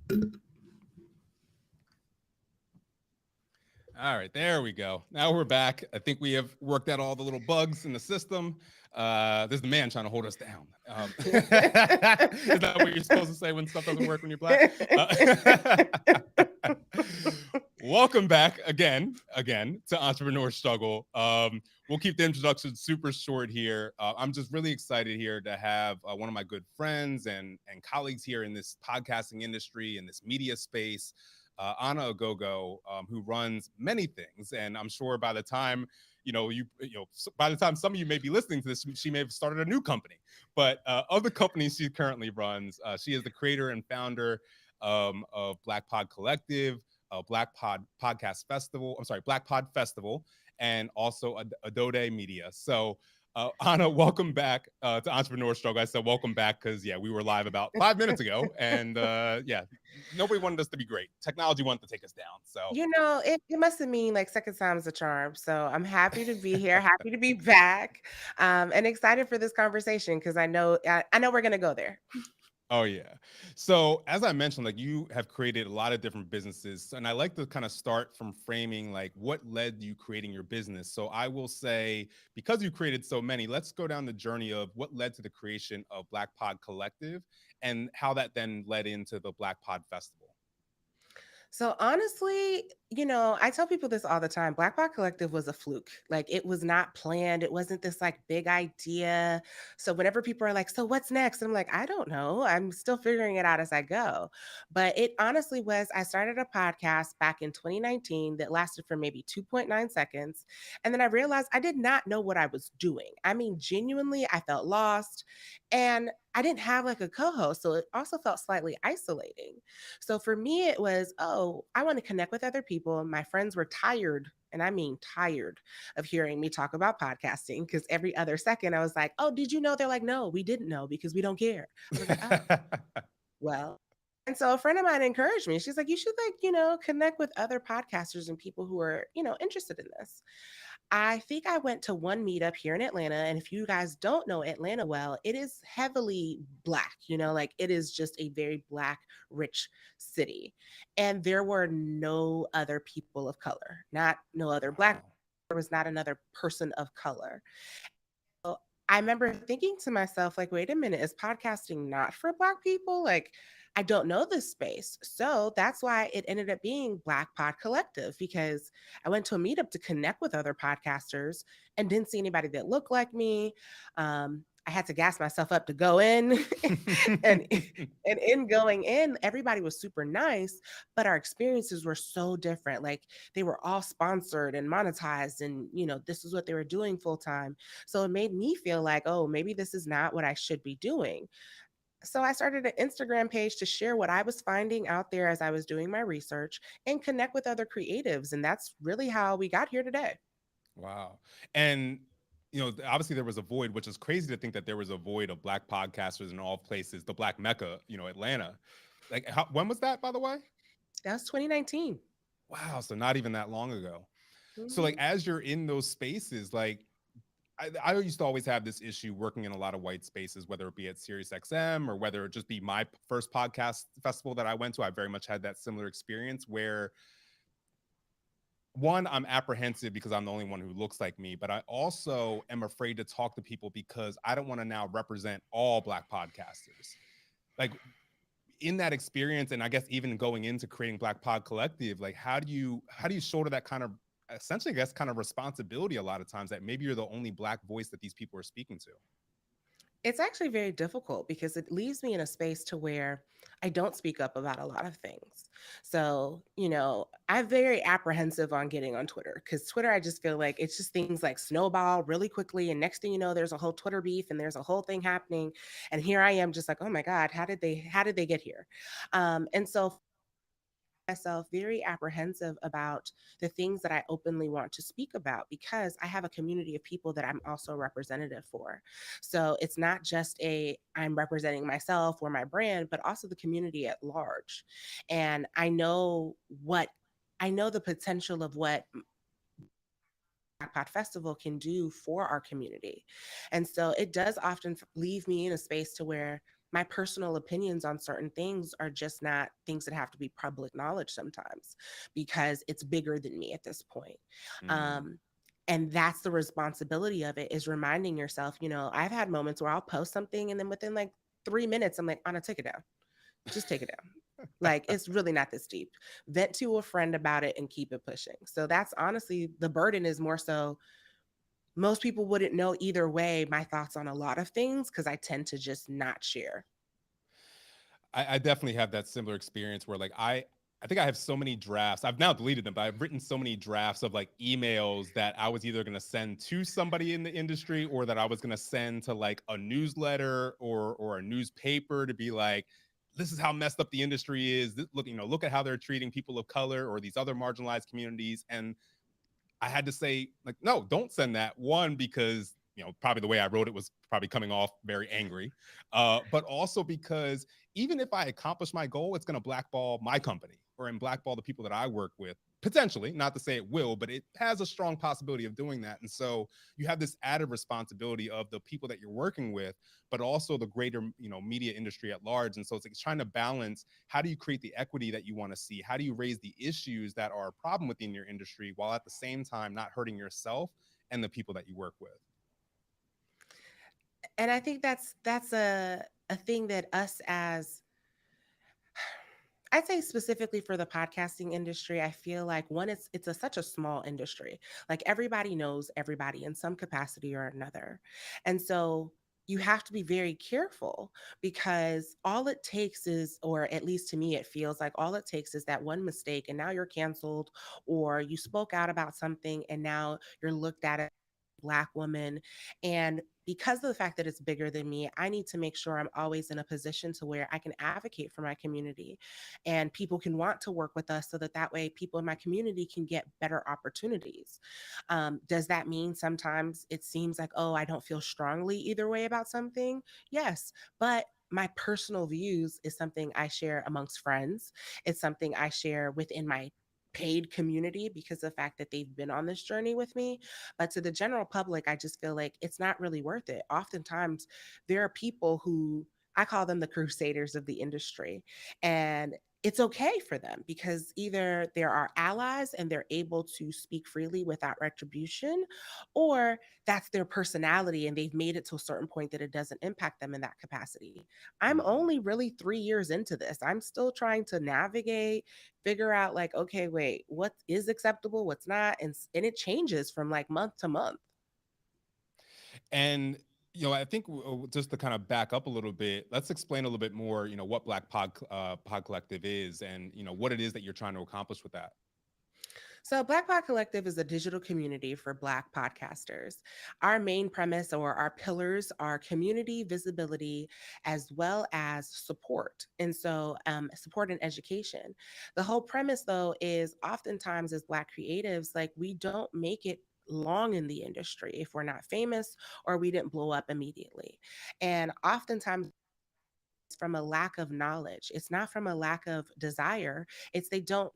All right, there we go. Now we're back. I think we have worked out all the little bugs in the system. There's the man trying to hold us down. Is that what you're supposed to say when stuff doesn't work when you're black? Welcome back again to Entrepreneur Struggle. We'll keep the introduction super short here. I'm just really excited here to have one of my good friends and colleagues here in this podcasting industry, in this media space, Anna Oghogho, who runs many things. And I'm sure by the time by the time some of you may be listening to this, she may have started a new company. But of the companies she currently runs, she is the creator and founder of Black Pod Collective, Black Pod Podcast Festival. I'm sorry, Black Pod Festival, and also Adode Media. So, Anna, welcome back to Entrepreneur Struggle. I said welcome back because we were live about 5 minutes ago, and nobody wanted us to be great. Technology wanted to take us down. So it must have mean like second time's a charm. So I'm happy to be here, happy to be back, and excited for this conversation because I know we're gonna go there. Oh yeah. So as I mentioned, like you have created a lot of different businesses, and I like to kind of start from framing like what led you creating your business. So I will say, because you created so many, let's go down the journey of what led to the creation of Black Pod Collective and how that then led into the Black Pod Festival. So honestly, I tell people this all the time. Black Box Collective was a fluke. Like it was not planned. It wasn't this like big idea. So whenever people are like, "So what's next?" I'm like, "I don't know. I'm still figuring it out as I go." But it honestly was I started a podcast back in 2019 that lasted for maybe 2.9 seconds, and then I realized I did not know what I was doing. I mean, genuinely, I felt lost and I didn't have like a co-host, so it also felt slightly isolating. So for me, it was, oh, I want to connect with other people. My friends were tired, and I mean tired, of hearing me talk about podcasting because every other second I was like, oh, did you know? They're like, no, we didn't know because we don't care. I was like, oh, well. And so a friend of mine encouraged me. She's like, you should like, connect with other podcasters and people who are, interested in this. I think I went to one meetup here in Atlanta. And if you guys don't know Atlanta well, it is heavily Black, like it is just a very Black, rich city. And there were no other people of color, not no other Black, Wow. there was not another person of color. So I remember thinking to myself, like, wait a minute, is podcasting not for Black people? Like, I don't know this space. So that's why it ended up being Black Pod Collective because I went to a meetup to connect with other podcasters and didn't see anybody that looked like me. I had to gas myself up to go in. and and in going in, everybody was super nice, but our experiences were so different. Like they were all sponsored and monetized, and this is what they were doing full time. So it made me feel like, oh, maybe this is not what I should be doing. So I started an Instagram page to share what I was finding out there as I was doing my research and connect with other creatives. And that's really how we got here today. Wow. And obviously there was a void, which is crazy to think that there was a void of Black podcasters in all places, the Black Mecca, Atlanta. Like, when was that, by the way? That was 2019. Wow. So not even that long ago. So, like, Mhm. as you're in those spaces, like, I used to always have this issue working in a lot of white spaces, whether it be at Sirius XM or whether it just be my first podcast festival that I went to. I very much had that similar experience where one, I'm apprehensive because I'm the only one who looks like me, but I also am afraid to talk to people because I don't want to now represent all Black podcasters. Like in that experience, and I guess even going into creating Black Pod Collective, like how do you shoulder that kind of essentially, I guess, kind of responsibility a lot of times that maybe you're the only Black voice that these people are speaking to? It's actually very difficult because it leaves me in a space to where I don't speak up about a lot of things. So, I'm very apprehensive on getting on Twitter because Twitter, I just feel like it's just things like snowball really quickly. And next thing you know, there's a whole Twitter beef and there's a whole thing happening. And here I am just like, oh my God, how did they get here? And so myself very apprehensive about the things that I openly want to speak about because I have a community of people that I'm also representative for. So it's not just I'm representing myself or my brand, but also the community at large. And I know the potential of what Backpack Festival can do for our community. And so it does often leave me in a space to where my personal opinions on certain things are just not things that have to be public knowledge sometimes because it's bigger than me at this point. Mm. Um, and that's the responsibility of it, is reminding yourself, I've had moments where I'll post something and then within like 3 minutes, I'm like, Anna, take it down. Just take it down. Like, it's really not this deep. Vent to a friend about it and keep it pushing. So that's honestly the burden, is more so most people wouldn't know either way my thoughts on a lot of things because I tend to just not share. I definitely have that similar experience where like I think I have so many drafts. I've now deleted them, but I've written so many drafts of like emails that I was either going to send to somebody in the industry or that I was going to send to like a newsletter or a newspaper to be like, this is how messed up the industry is. Look, look at how they're treating people of color or these other marginalized communities. And I had to say, like, no, don't send that. One, because probably the way I wrote it was probably coming off very angry, but also because even if I accomplish my goal, it's going to blackball my company or and blackball the people that I work with. Potentially, not to say it will, but it has a strong possibility of doing that. And so you have this added responsibility of the people that you're working with, but also the greater, media industry at large. And so it's like trying to balance, how do you create the equity that you want to see? How do you raise the issues that are a problem within your industry while at the same time not hurting yourself and the people that you work with? And I think that's a thing that us as, I'd say specifically for the podcasting industry, I feel like one, it's such a small industry. Like, everybody knows everybody in some capacity or another. And so you have to be very careful, because all it takes is, or at least to me, it feels like all it takes is that one mistake and now you're canceled, or you spoke out about something and now you're looked at as a Black woman. And because of the fact that it's bigger than me, I need to make sure I'm always in a position to where I can advocate for my community and people can want to work with us, so that way people in my community can get better opportunities. Does that mean sometimes it seems like, oh, I don't feel strongly either way about something? Yes, but my personal views is something I share amongst friends. It's something I share within my paid community because of the fact that they've been on this journey with me. But to the general public, I just feel like it's not really worth it. Oftentimes, there are people who, I call them the crusaders of the industry. And it's okay for them because either there are allies and they're able to speak freely without retribution, or that's their personality and they've made it to a certain point that it doesn't impact them in that capacity. I'm Mm-hmm. only really 3 years into this. I'm still trying to navigate, figure out, like, okay, wait, what is acceptable, what's not, and it changes from like month to month. And I think just to kind of back up a little bit, let's explain a little bit more. What Black Pod Collective is, and what it is that you're trying to accomplish with that. So, Black Pod Collective is a digital community for Black podcasters. Our main premise, or our pillars, are community, visibility, as well as support. And so, support and education. The whole premise, though, is oftentimes as Black creatives, like, we don't make it long in the industry if we're not famous or we didn't blow up immediately. And oftentimes, it's from a lack of knowledge. It's not from a lack of desire. It's they don't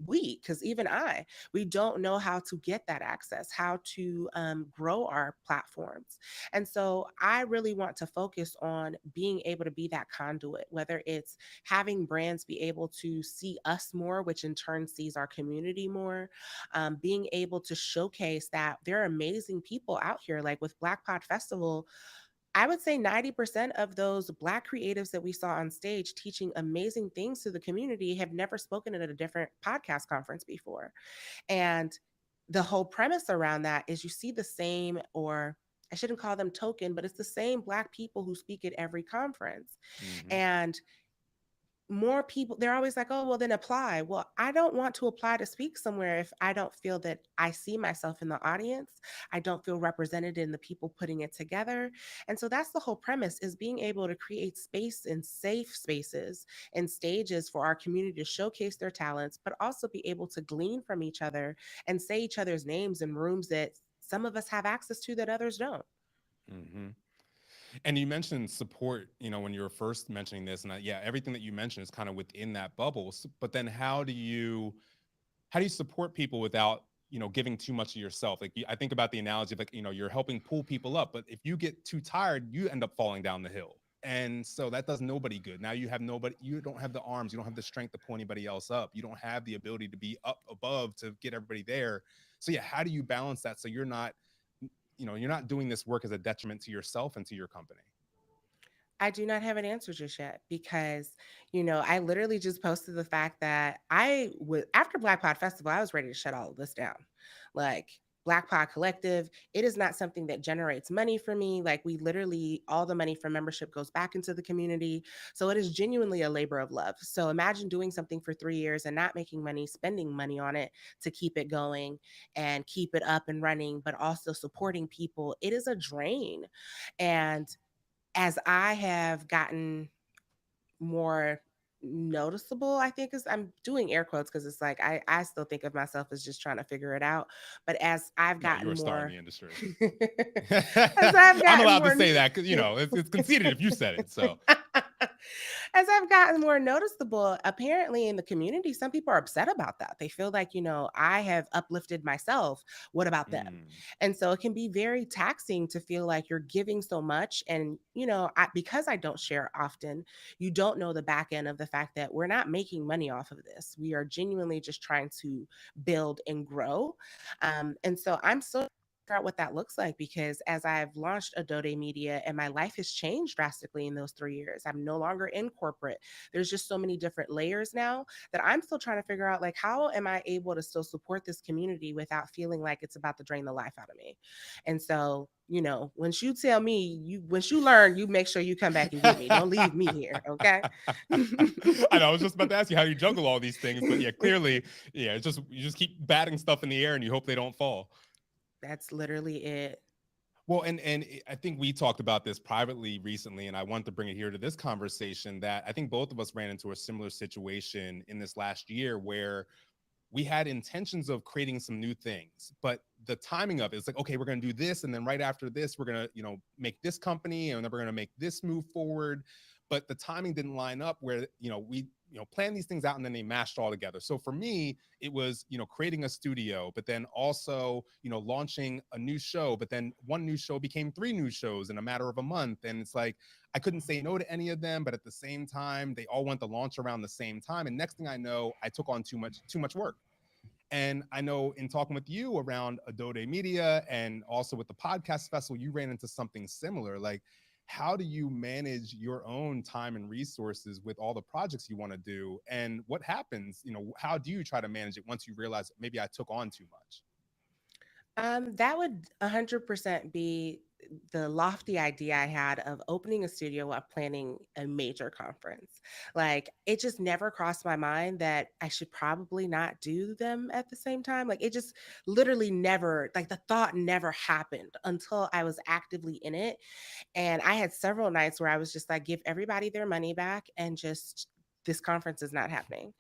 because even we don't know how to get that access, how to grow our platforms. And so I really want to focus on being able to be that conduit, whether it's having brands be able to see us more, which in turn sees our community more, being able to showcase that there are amazing people out here, like with Black Pod Festival. I would say 90% of those Black creatives that we saw on stage teaching amazing things to the community have never spoken at a different podcast conference before. And the whole premise around that is you see the same, or I shouldn't call them token, but it's the same Black people who speak at every conference. Mm-hmm. And more people, they're always like, oh, well, then apply. Well, I don't want to apply to speak somewhere if I don't feel that I see myself in the audience. I don't feel represented in the people putting it together. And so that's the whole premise, is being able to create space and safe spaces and stages for our community to showcase their talents, but also be able to glean from each other and say each other's names in rooms that some of us have access to that others don't. Mm-hmm. And you mentioned support, when you were first mentioning this, and yeah, everything that you mentioned is kind of within that bubble. But then how do you support people without giving too much of yourself? Like, I think about the analogy of, like, you're helping pull people up, but if you get too tired, you end up falling down the hill. And so that does nobody good. Now you have nobody, you don't have the arms, you don't have the strength to pull anybody else up. You don't have the ability to be up above to get everybody there. So yeah, how do you balance that so you're not, you're not doing this work as a detriment to yourself and to your company? I do not have an answer just yet because, I literally just posted the fact that I would, after Black Pod Festival, I was ready to shut all of this down. Like, Black Pod Collective, it is not something that generates money for me. Like, we literally, all the money from membership goes back into the community. So it is genuinely a labor of love. So imagine doing something for 3 years and not making money, spending money on it to keep it going and keep it up and running, but also supporting people. It is a drain. And as I have gotten more noticeable, I think is I'm doing air quotes because it's like I still think of myself as just trying to figure it out. But as I've No, you're gotten a star in the more industry. as I've I'm gotten allowed to more say that because it's conceited if you said it. So as I've gotten more noticeable, apparently in the community, some people are upset about that. They feel like, I have uplifted myself. What about them? mm, And so it can be very taxing to feel like you're giving so much. And, because I don't share often, you don't know the back end of the fact that we're not making money off of this. We are genuinely just trying to build and grow. And so I'm so figure out what that looks like because as I've launched Adode Media and my life has changed drastically in those 3 years, I'm no longer in corporate. There's just so many different layers now that I'm still trying to figure out like how am I able to still support this community without feeling like it's about to drain the life out of me. And so, once you tell me once you learn, you make sure you come back and get me. Don't leave me here, okay? I know. I was just about to ask you how you juggle all these things, but yeah, clearly, yeah, it's just you just keep batting stuff in the air and you hope they don't fall. That's literally it. Well, and I think we talked about this privately recently, and I want to bring it here to this conversation that I think both of us ran into a similar situation in this last year where we had intentions of creating some new things, but the timing of it is like, okay, we're going to do this. And then right after this, we're going to, make this company and then we're going to make this move forward. But the timing didn't line up where, we, planned these things out and then they mashed all together. So for me, it was, creating a studio, but then also, launching a new show, but then one new show became three new shows in a matter of a month. And it's like, I couldn't say no to any of them, but at the same time, they all went to launch around the same time. And next thing I know, I took on too much work. And I know in talking with you around Adode Media and also with the podcast festival, you ran into something similar. Like, how do you manage your own time and resources with all the projects you want to do? And what happens? How do you try to manage it once you realize maybe I took on too much? That would 100% be the lofty idea I had of opening a studio while planning a major conference. Like, it just never crossed my mind that I should probably not do them at the same time. Like, it just literally never, like, the thought never happened until I was actively in it. And I had several nights where I was just like, give everybody their money back and just this conference is not happening.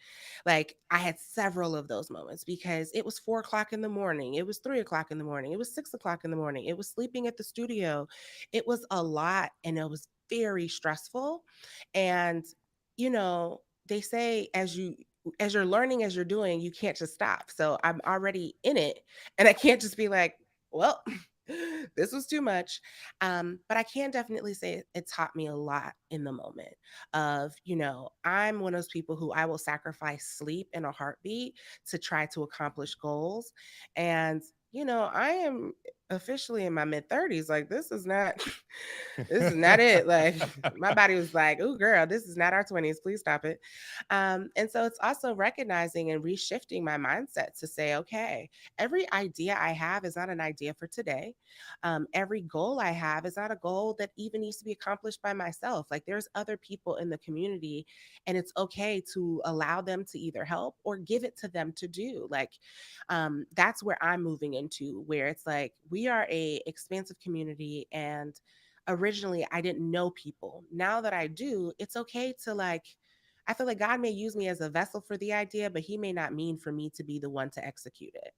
Like, I had several of those moments because it was 4 o'clock in the morning, it was 3 o'clock in the morning, it was 6 o'clock in the morning, it was sleeping at the studio. It was a lot and it was very stressful. And, they say as you're learning, as you're doing, you can't just stop. So I'm already in it and I can't just be like, well, this was too much. But I can definitely say it taught me a lot in the moment of, I'm one of those people who I will sacrifice sleep in a heartbeat to try to accomplish goals. And, I am officially in my mid 30s. Like, this is not, this is not it. Like, my body was like, oh, girl, this is not our 20s. Please stop it. And so it's also recognizing and reshifting my mindset to say, okay, every idea I have is not an idea for today. Every goal I have is not a goal that even needs to be accomplished by myself. Like, there's other people in the community, and it's okay to allow them to either help or give it to them to do. Like, that's where I'm moving into, where it's like we are a expansive community, and originally I didn't know people. Now that I do, it's okay to like. I feel like God may use me as a vessel for the idea, but He may not mean for me to be the one to execute it.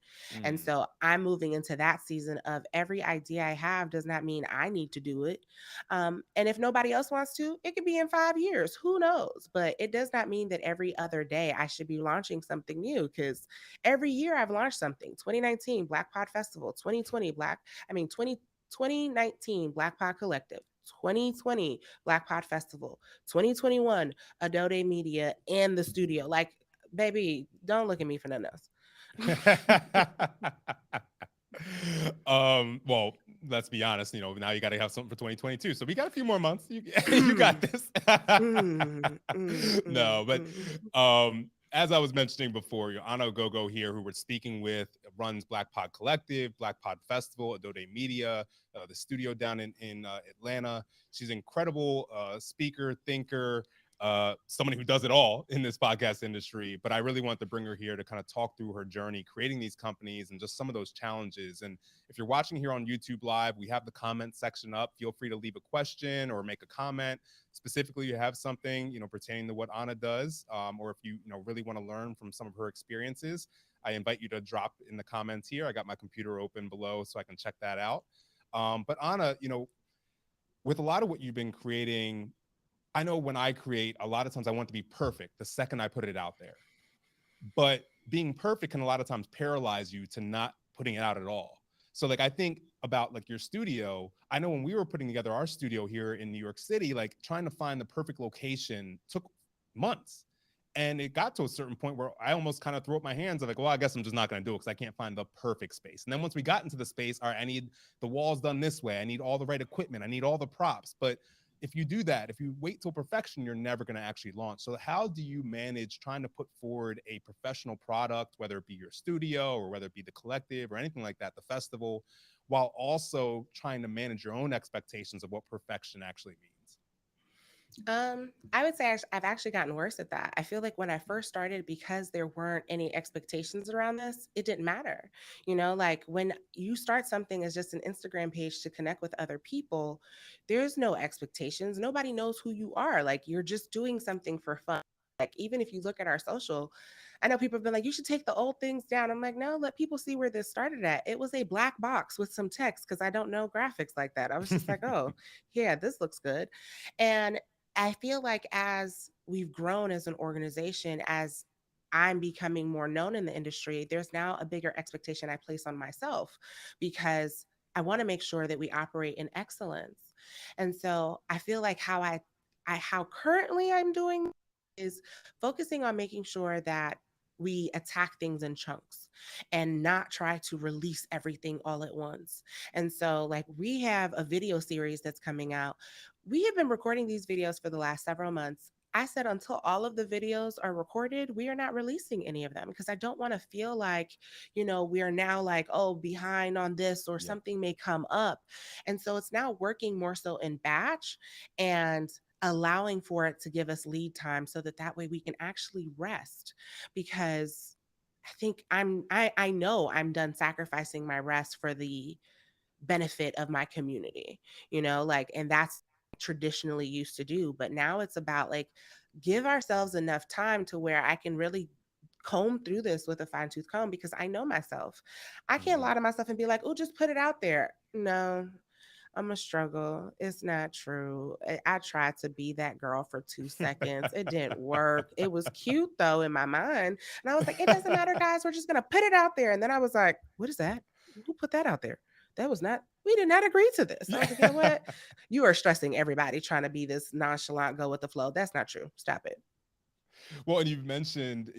And Mm. so I'm moving into that season of every idea I have does not mean I need to do it. And if nobody else wants to, it could be in 5 years. Who knows? But it does not mean that every other day I should be launching something new because every year I've launched something. 2019 Black Pod Festival, 2020 Black, I mean, 2019 Black Pod Collective. 2020 Black Pod Festival, 2021 Adode Media and the studio. Like, baby, don't look at me for nothing else. Well, let's be honest, now you got to have something for 2022. So we got a few more months. You got this. No, but Mm. as I was mentioning before, Anna Oghogho here, who we're speaking with, runs Black Pod Collective, Black Pod Festival, Adode Media, the studio down in Atlanta. She's an incredible speaker, thinker, somebody who does it all in this podcast industry. But I really want to bring her here to kind of talk through her journey creating these companies and just some of those challenges. And if you're watching here on YouTube Live, we have the comment section up. Feel free to leave a question or make a comment. Specifically, you have something pertaining to what Anna does, or if you really want to learn from some of her experiences, I invite you to drop in the comments here. I got my computer open below so I can check that out. But Anna, with a lot of what you've been creating, I know when I create, a lot of times I want it to be perfect the second I put it out there. But being perfect can a lot of times paralyze you to not putting it out at all. So like I think about like your studio. I know when we were putting together our studio here in New York City, like trying to find the perfect location took months. And it got to a certain point where I almost kind of threw up my hands of like, well, I guess I'm just not going to do it because I can't find the perfect space. And then once we got into the space, all right, I need the walls done this way. I need all the right equipment. I need all the props. But if you do that, if you wait till perfection, you're never going to actually launch. So how do you manage trying to put forward a professional product, whether it be your studio or whether it be the collective or anything like that, the festival, while also trying to manage your own expectations of what perfection actually means? I would say I've actually gotten worse at that. I feel like when I first started, because there weren't any expectations around this, it didn't matter. Like when you start something as just an Instagram page to connect with other people, there's no expectations. Nobody knows who you are. Like you're just doing something for fun. Like even if you look at our social, I know people have been like, you should take the old things down. I'm like, no, let people see where this started at. It was a black box with some text because I don't know graphics like that. I was just like, oh, yeah, this looks good. And I feel like as we've grown as an organization, as I'm becoming more known in the industry, there's now a bigger expectation I place on myself because I want to make sure that we operate in excellence. And so I feel like how currently I'm doing is focusing on making sure that we attack things in chunks and not try to release everything all at once. And so, like, we have a video series that's coming out. We have been recording these videos for the last several months. I said until all of the videos are recorded, we are not releasing any of them because I don't want to feel like, we are now like, oh, behind on this or Yep. something may come up. And so it's now working more so in batch and allowing for it to give us lead time so that way we can actually rest because I know I'm done sacrificing my rest for the benefit of my community, like, and that's traditionally used to do. But now it's about like, give ourselves enough time to where I can really comb through this with a fine tooth comb because I know myself. I can't Mm-hmm. lie to myself and be like, oh, just put it out there. No, I'm a struggle. It's not true. I tried to be that girl for 2 seconds. It didn't work. It was cute though in my mind. And I was like, it doesn't matter, guys. We're just going to put it out there. And then I was like, what is that? Who put that out there? That was not, we did not agree to this. I was like, you know what? You are stressing everybody trying to be this nonchalant, go with the flow. That's not true. Stop it. Well, and you've mentioned,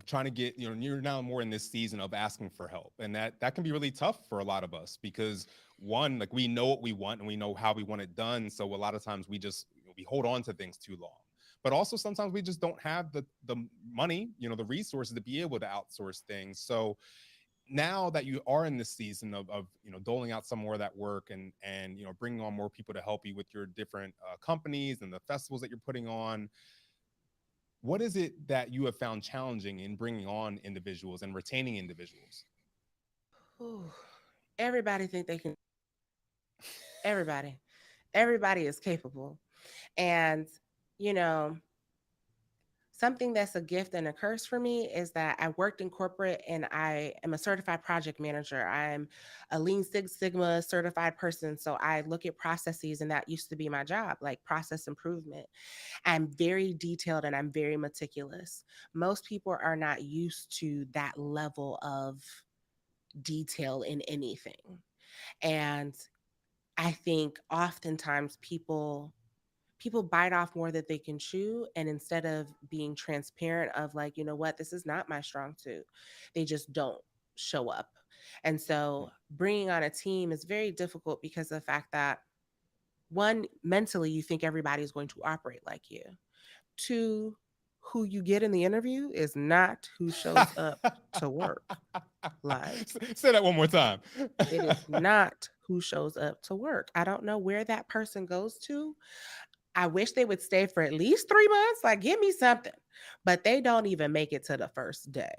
trying to get, you're now more in this season of asking for help, and that can be really tough for a lot of us because one, like we know what we want and we know how we want it done, so a lot of times we just we hold on to things too long. But also sometimes we just don't have the money, the resources to be able to outsource things. So now that you are in this season of doling out some more of that work and bringing on more people to help you with your different companies and the festivals that you're putting on, what is it that you have found challenging in bringing on individuals and retaining individuals? Whew. Everybody think they can. Everybody. Everybody is capable. And, you know, something that's a gift and a curse for me is that I worked in corporate and I am a certified project manager. I'm a Lean Six Sigma certified person. So I look at processes, and that used to be my job, like process improvement. I'm very detailed and I'm very meticulous. Most people are not used to that level of detail in anything. And I think oftentimes people bite off more than they can chew, and instead of being transparent of like, you know what, this is not my strong suit, they just don't show up. And so bringing on a team is very difficult because of the fact that one, mentally you think everybody's going to operate like you. Two, who you get in the interview is not who shows up to work. Like, Say that one more time. it is not who shows up to work. I don't know where that person goes to. I wish they would stay for at least 3 months. Like, give me something. But they don't even make it to the first day.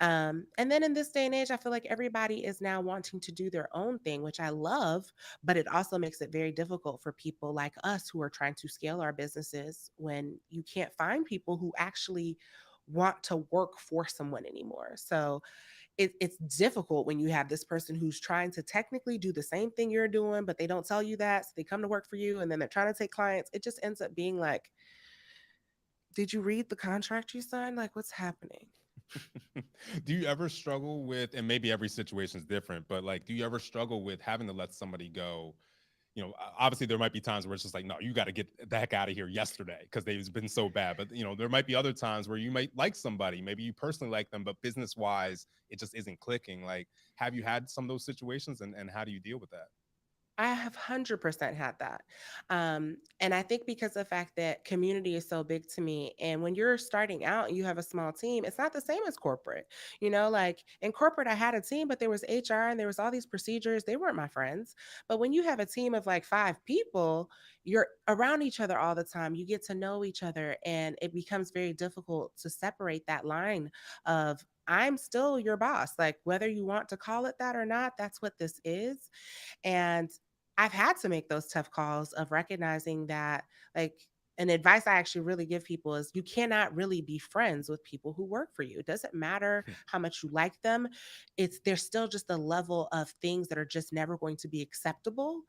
And then in this day and age, I feel like everybody is now wanting to do their own thing, which I love, but it also makes it very difficult for people like us who are trying to scale our businesses when you can't find people who actually want to work for someone anymore. So it's difficult when you have this person who's trying to technically do the same thing you're doing, but they don't tell you that. So they come to work for you and then they're trying to take clients. It just ends up being like, did you read the contract you signed? Like, what's happening? Do you ever struggle with, and maybe every situation is different, but like, do you ever struggle with having to let somebody go? Obviously there might be times where it's just like, no, you got to get the heck out of here yesterday because they've been so bad. But there might be other times where you might like somebody, maybe you personally like them, but business wise, it just isn't clicking. Like, have you had some of those situations, and how do you deal with that? I have 100% had that. And I think because of the fact that community is so big to me. And when you're starting out and you have a small team, it's not the same as corporate. Like in corporate, I had a team, but there was HR and there was all these procedures. They weren't my friends. But when you have a team of like 5 people, you're around each other all the time. You get to know each other. And it becomes very difficult to separate that line of, I'm still your boss. Like, whether you want to call it that or not, that's what this is. And I've had to make those tough calls of recognizing that, like, an advice I actually really give people is you cannot really be friends with people who work for you. It doesn't matter how much you like them. There's still just a level of things that are just never going to be acceptable.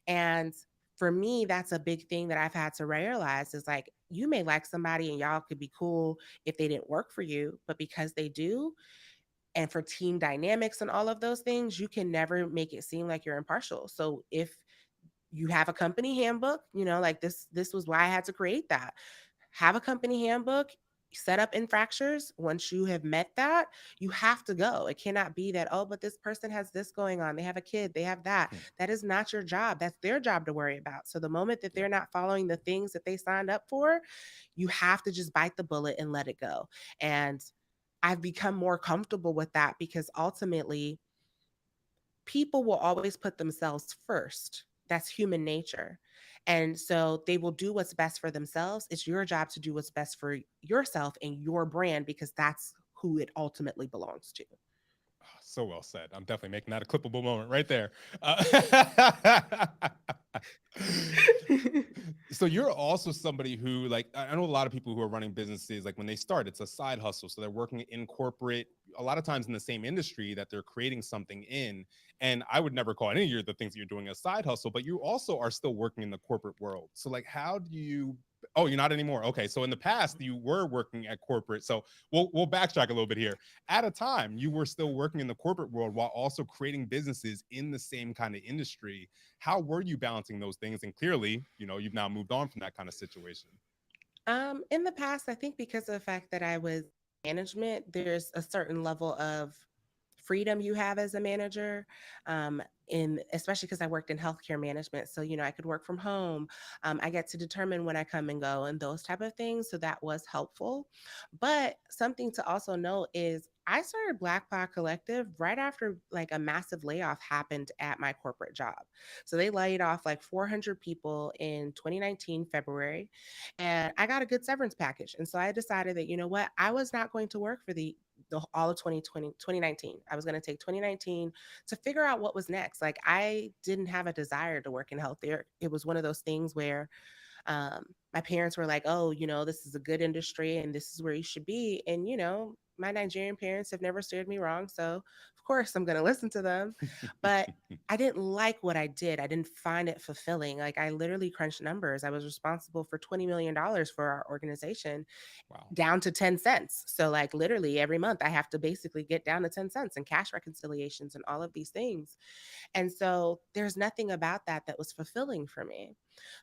And for me, that's a big thing that I've had to realize is like, you may like somebody and y'all could be cool if they didn't work for you, but because they do, and for team dynamics and all of those things, you can never make it seem like you're impartial. So if you have a company handbook, like this was why I had to create that. Have a company handbook, set up infractors. Once you have met that, you have to go. It cannot be that, oh, but this person has this going on. They have a kid, they have that. That is not your job. That's their job to worry about. So the moment that Yeah. they're not following the things that they signed up for, you have to just bite the bullet and let it go. And I've become more comfortable with that because ultimately people will always put themselves first. That's human nature. And so they will do what's best for themselves. It's your job to do what's best for yourself and your brand because that's who it ultimately belongs to. So well said. I'm definitely making that a clippable moment right there. So you're also somebody who, like, I know a lot of people who are running businesses, like when they start, it's a side hustle. So they're working in corporate, a lot of times in the same industry that they're creating something in. And I would never call any of the things that you're doing a side hustle, but you also are still working in the corporate world. So like, how do you, oh, you're not anymore. Okay. So in the past you were working at corporate. So we'll backtrack a little bit here. At a time, you were still working in the corporate world while also creating businesses in the same kind of industry. How were you balancing those things? And clearly, you've now moved on from that kind of situation. In the past, I think because of the fact that I was management, there's a certain level of freedom you have as a manager. In especially because I worked in healthcare management, so I could work from home. I get to determine when I come and go and those type of things. So that was helpful. But something to also note is I started Black Pod Collective right after like a massive layoff happened at my corporate job. So they laid off like 400 people in 2019 February, and I got a good severance package. And so I decided that, you know what, I was not going to work for the all of 2020 2019. I was going to take 2019 to figure out what was next. Like, I didn't have a desire to work in health there. It was one of those things where my parents were like, oh, this is a good industry and this is where you should be. And my Nigerian parents have never steered me wrong. So, of course, I'm going to listen to them. But I didn't like what I did. I didn't find it fulfilling. Like, I literally crunched numbers. I was responsible for $20 million for our organization Wow. down to 10 cents. So, like, literally every month, I have to basically get down to 10 cents and cash reconciliations and all of these things. And so there's nothing about that that was fulfilling for me.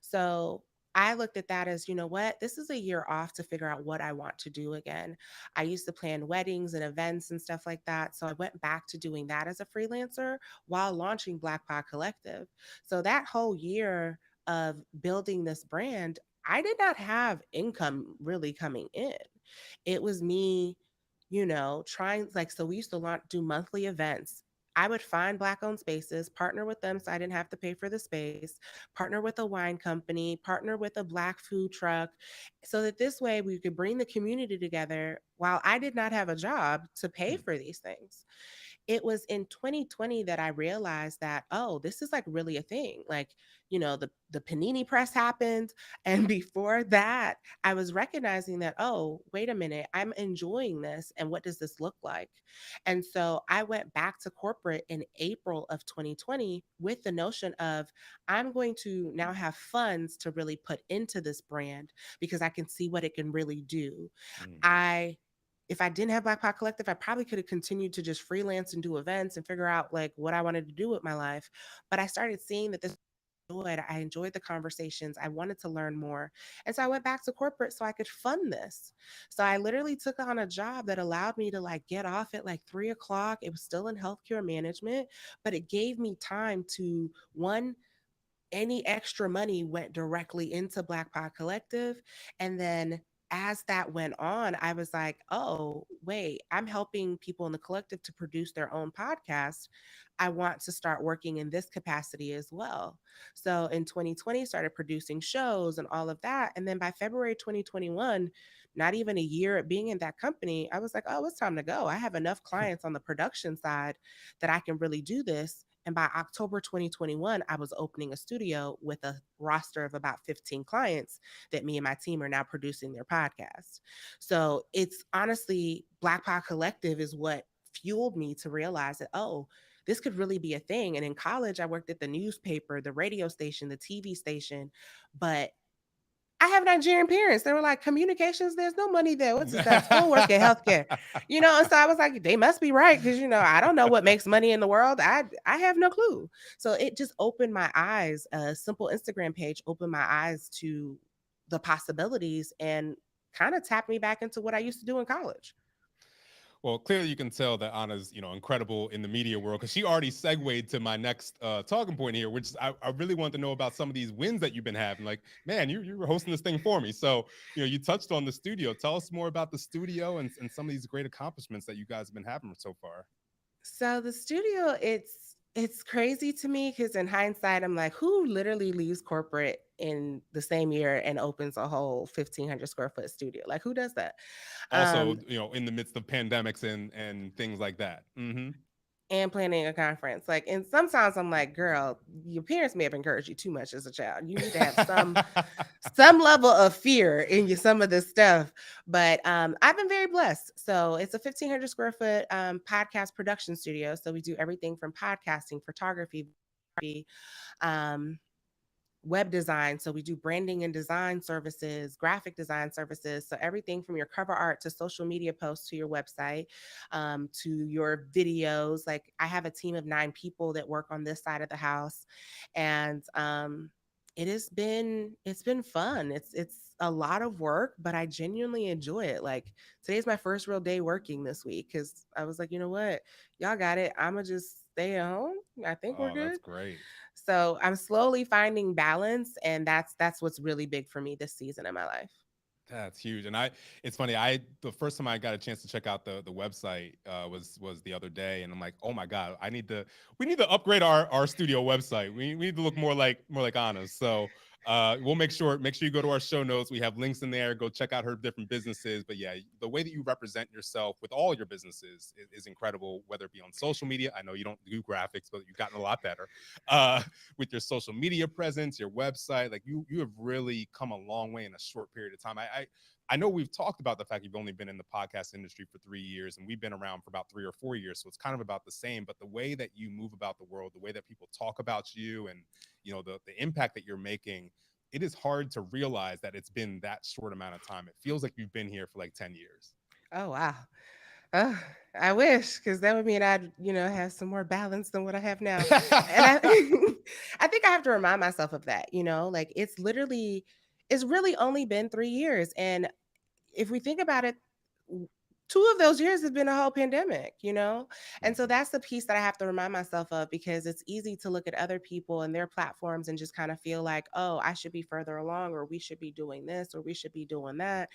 So I looked at that as, you know what, this is a year off to figure out what I want to do again. I used to plan weddings and events and stuff like that. So I went back to doing that as a freelancer while launching Black Pod Collective. So that whole year of building this brand, I did not have income really coming in. It was me, trying, like, so we used to do monthly events. I would find Black owned spaces, partner with them so I didn't have to pay for the space, partner with a wine company, partner with a Black food truck, so that this way we could bring the community together while I did not have a job to pay Hmm. for these things. It was in 2020 that I realized that, oh, this is like really a thing. Like, the panini press happened. And before that, I was recognizing that, oh, wait a minute, I'm enjoying this. And what does this look like? And so I went back to corporate in April of 2020 with the notion of, I'm going to now have funds to really put into this brand because I can see what it can really do. Hmm. I if I didn't have Black Pod Collective, I probably could have continued to just freelance and do events and figure out like what I wanted to do with my life. But I started seeing that this I enjoyed the conversations. I wanted to learn more. And so I went back to corporate so I could fund this. So I literally took on a job that allowed me to like get off at like 3 o'clock. It was still in healthcare management, but it gave me time to, one, any extra money went directly into Black Pod Collective. And then as that went on, I was like, oh, wait, I'm helping people in the collective to produce their own podcast. I want to start working in this capacity as well. So in 2020, started producing shows and all of that. And then by February 2021, not even a year at being in that company, I was like, oh, it's time to go. I have enough clients on the production side that I can really do this. And by October 2021, I was opening a studio with a roster of about 15 clients that me and my team are now producing their podcast. So it's honestly, Black Pod Collective is what fueled me to realize that, oh, this could really be a thing. And in college, I worked at the newspaper, the radio station, the TV station, but I have Nigerian parents. They were like, communications, there's no money there. What's this? That schoolwork and healthcare, And so I was like, they must be right because I don't know what makes money in the world. I have no clue. So it just opened my eyes. A simple Instagram page opened my eyes to the possibilities and kind of tapped me back into what I used to do in college. Well, clearly you can tell that Anna's, incredible in the media world because she already segued to my next talking point here, which is I really want to know about some of these wins that you've been having. Like, man, you were hosting this thing for me. So, you touched on the studio. Tell us more about the studio and some of these great accomplishments that you guys have been having so far. So the studio, it's crazy to me because in hindsight, I'm like, who literally leaves corporate in the same year and opens a whole 1,500 square foot studio? Like, who does that? Also, Um, in the midst of pandemics and things like that. Mm-hmm. and planning a conference. Like, and sometimes I'm like, girl, your parents may have encouraged you too much as a child. You need to have some level of fear in you, some of this stuff. But I've been very blessed. So it's a 1,500 square foot podcast production studio. So we do everything from podcasting, photography, um, web design. So we do branding and design services, graphic design services. So everything from your cover art to social media posts to your website, to your videos. Like, I have a team of 9 people that work on this side of the house, and it's been fun. It's a lot of work, but I genuinely enjoy it. Like, today's my first real day working this week because I was like, you know what, y'all got it. I'ma just stay at home. I think we're Oh, that's good. great. So I'm slowly finding balance, and that's what's really big for me this season in my life. That's huge. And it's funny. The first time I got a chance to check out the website was the other day, and I'm like, oh my god, we need to upgrade our studio website. We need to look more like Anna's. So we'll make sure you go to our show notes. We have links in there. Go check out her different businesses. But yeah, the way that you represent yourself with all your businesses is incredible. Whether it be on social media, I know you don't do graphics, but you've gotten a lot better. Uh, with your social media presence, your website. Like you have really come a long way in a short period of time. I know we've talked about the fact you've only been in the podcast industry for 3 years, and we've been around for about 3 or 4 years. So it's kind of about the same, but the way that you move about the world, the way that people talk about you and, the impact that you're making, it is hard to realize that it's been that short amount of time. It feels like you've been here for like 10 years. Oh, wow. Oh, I wish, because that would mean I'd, have some more balance than what I have now. And I I think I have to remind myself of that, like it's really only been 3 years. And if we think about it, w- 2 of those years have been a whole pandemic. And so Mhm. that's the piece that I have to remind myself of, because it's easy to look at other people and their platforms and just kind of feel like, oh, I should be further along, or we should be doing this, or we should be doing that.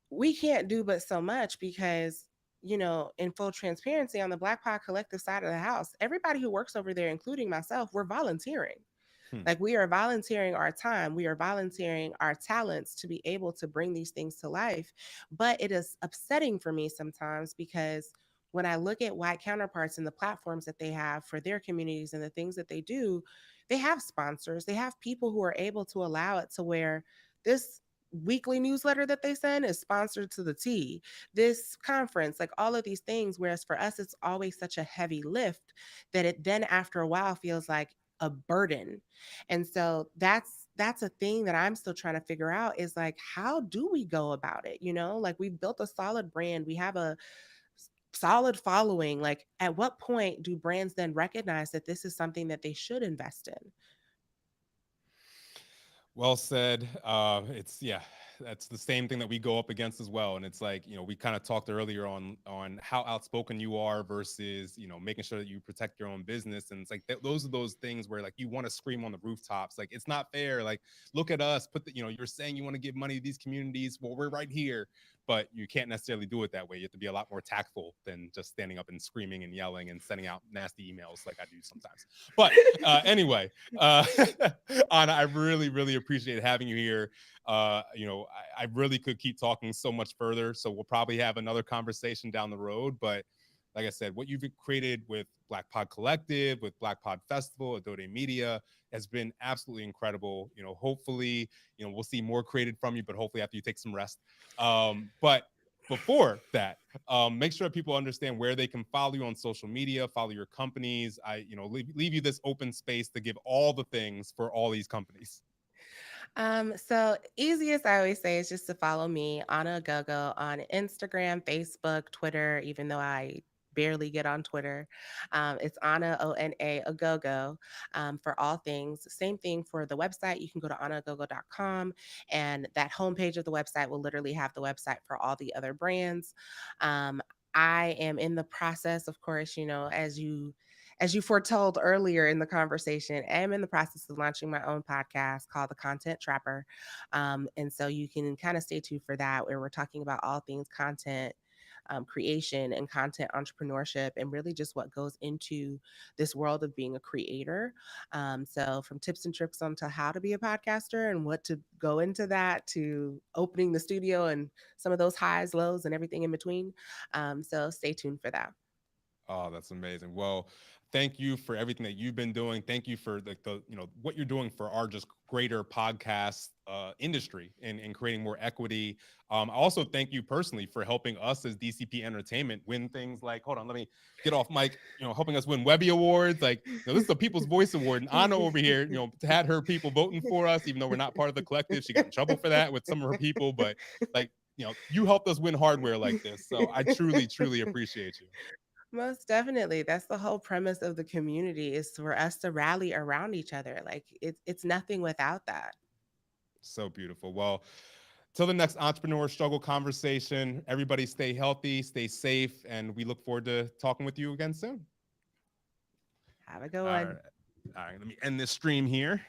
We can't do but so much, because in full transparency, on the Black Pod Collective side of the house, everybody who works over there, including myself, we're volunteering. Hmm. Like, we are volunteering our time, we are volunteering our talents to be able to bring these things to life. But it is upsetting for me sometimes, because when I look at white counterparts and the platforms that they have for their communities and the things that they do, they have sponsors, they have people who are able to allow it to where this weekly newsletter that they send is sponsored to the T. This conference, like all of these things, whereas for us, it's always such a heavy lift that it then after a while feels like a burden. And so that's a thing that I'm still trying to figure out, is like, how do we go about it? Like, we've built a solid brand, we have a solid following. Like, at what point do brands then recognize that this is something that they should invest in? Well said. It's yeah, that's the same thing that we go up against as well. And it's like, we kind of talked earlier on how outspoken you are versus, making sure that you protect your own business. And it's like those are those things where like you want to scream on the rooftops, like it's not fair. Like, look at us. You're saying you want to give money to these communities. Well, we're right here, but you can't necessarily do it that way. You have to be a lot more tactful than just standing up and screaming and yelling and sending out nasty emails like I do sometimes. But anyway, uh, Anna, I really, really appreciate having you here. I really could keep talking so much further. So we'll probably have another conversation down the road. But like I said, what you've created with Black Pod Collective, with Black Pod Festival, Adode Media has been absolutely incredible. Hopefully, we'll see more created from you, but hopefully after you take some rest. But before that, make sure that people understand where they can follow you on social media, follow your companies. Leave you this open space to give all the things for all these companies. So easiest I always say is just to follow me, Anna Oghogho, on Instagram, Facebook, Twitter, even though I barely get on Twitter. It's Anna ONA Oghogho, for all things. Same thing for the website. You can go to anaoghogho.com, and that homepage of the website will literally have the website for all the other brands. Um, I am in the process, of course, as you foretold earlier in the conversation, I am in the process of launching my own podcast called The Content Trapper. And so you can kind of stay tuned for that, where we're talking about all things content creation and content entrepreneurship, and really just what goes into this world of being a creator. So, from tips and tricks on to how to be a podcaster and what to go into that, to opening the studio and some of those highs, lows, and everything in between. So, stay tuned for that. Oh, that's amazing. Well, thank you for everything that you've been doing. Thank you for what you're doing for our just greater podcast industry and creating more equity. I also thank you personally for helping us as DCP Entertainment win things like, hold on, let me get off mic, helping us win Webby Awards. Like, this is a People's Voice Award. And Anna over here, had her people voting for us, even though we're not part of the collective. She got in trouble for that with some of her people, but like, you helped us win hardware like this. So I truly, truly appreciate you. Most definitely. That's the whole premise of the community, is for us to rally around each other. Like, it's nothing without that. So beautiful. Well, till the next entrepreneur struggle conversation, everybody stay healthy, stay safe, and we look forward to talking with you again soon. Have a good All right. one. All right. Let me end this stream here.